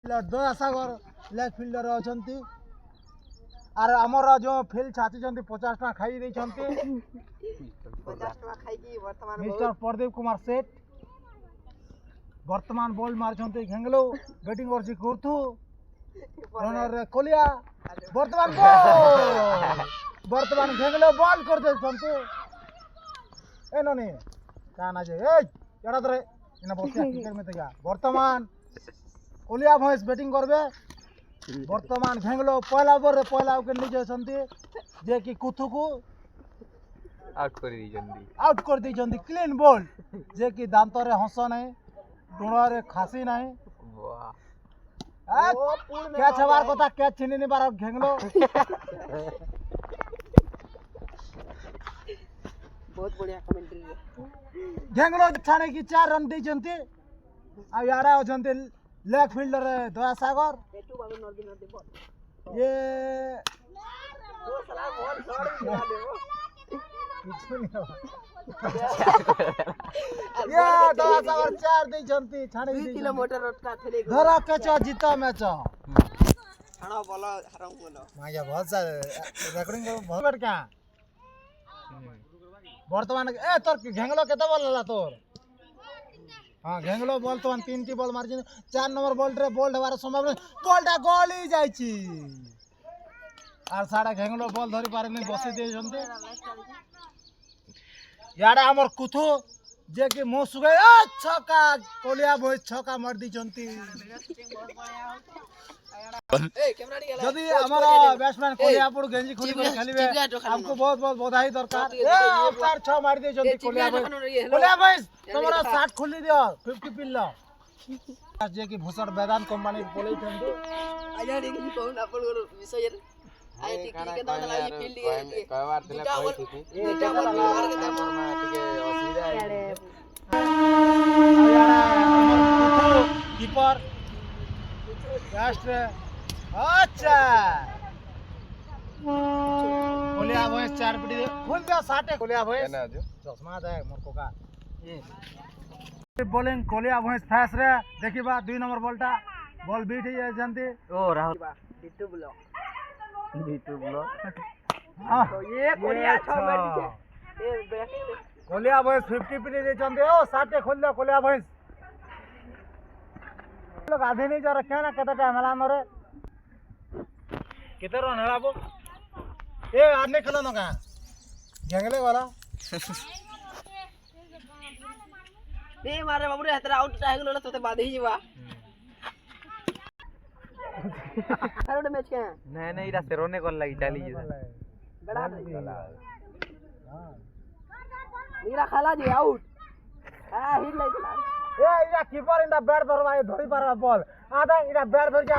Dayasagar leg fielder ଅଛନ୍ତି ଆର ଆମର ଯୋଉ ଫିଲ୍ଡ ଛାଚିଛନ୍ତି 50 ଟଙ୍କା ଖାଇ ଦେଇଛନ୍ତି ମିଷ୍ଟର ପ୍ରଦୀପ କୁମାର ସେଠ ବର୍ତ୍ତମାନ ବଲ୍ ମାରୁଛନ୍ତି ଘେଙ୍ଗଲୁ ବ୍ୟାଟିଂ କରୁଛି କୁର୍ଥୁ ରନରରେ କୋଲିଆ ବର୍ତ୍ତମାନ ଘେଙ୍ଗଲୁ ବଲ୍ କରିଦେଇଛନ୍ତି ଏ ନନି କାନା ଯେ ଏଇ ଏଡା ଧରେ ଏନା ବସିଆ କ୍ରିକେଟ ମେ ତେଗା ବର୍ତ୍ତମାନ कोलिया भैंस बैटिंग करबे वर्तमान घेंगलो पहला ओवर रे पहला विकेट नीचे छंती जे कि कुथु को आउट कर दी जंदी क्लीन बॉल जे कि दांत रे हंस नहीं डुणा रे खासी नहीं वाह क्या छवार कथा क्या छिनी नि बार घेंगलो बहुत बढ़िया कमेंट्री घेंगलो छाने की 4 रन दी जंती आ याडा अछंती लेग फील्डर दयासागर ये ये दयासागर 4 दी जंती छाणी 2 किलोमीटर रटका थले धरा कैच जीता मैच खाना बोला हराऊं बोला माया बहुत सारे रेकॉर्डिंग बहुत बड़ क्या वर्तमान ए तोर घेंगलो केते बॉल हला तोर हाँ घेंगलो बॉल तो 3 टी बॉल मार 4 नंबर बॉल रे बॉल हवार संभावना बॉलटा गली जाईची आर साडा घेंगलो बॉल धरि पारे नहीं बसी दे जंते याडा हमर कुथु जे कि मो सुगे छका कोलिया बोय छका मार दी जंती जदी हमारा बैट्समैन कोलियापुर गंजी खुली कर खेलिबे हमको बहुत बहुत बधाई दरकार ए 4-6 मार दे जंती कोलिया भाई तुम्हारा 60 खुली दियो 50 पिल लो जे कि भूषण वेदांत कंपनी बोलै छंदी आजा रे कि कोन अपन विषय आई टी के दादा लाई फील्ड के कई बार दिले कोई थी दुटा बॉल मार के दाम में टिके असुविधा है कीपर लास्ट अच्छा कोलिया भैंस 4 पिटी खोल दिया 60 कोलिया भैंस चश्मा दे मोर कोका ये बॉलिंग कोलिया भैंस फैस रे देखिबा 2 नंबर बॉलटा बॉल बीट ही जानती ओ राहुल डिटू ब्लॉक हां तो ये कोलिया 6 मार दीछे ए बैटिंग कोलिया भैंस 50 पिटी दे चंदे ओ 60 खोल दे कोलिया भैंस लोग आधे नहीं जा रखे ना केते टाइम हला मरे केते रन हलाबो ए आने खेलो न का घेंगले वाला नहीं मारे बाबू रे हतरा आउट टाइगलो तोते बाधे ही जीवा अरे मैच के नहीं नहीं इरा सेरोने कोन लगी चाली जी बड़ा मीरा खाला जी आउट हां हिट लाइला ए इरा कीपर इंदा बैट धरवा धरी पारवा बॉल आधा इरा बैट धर जा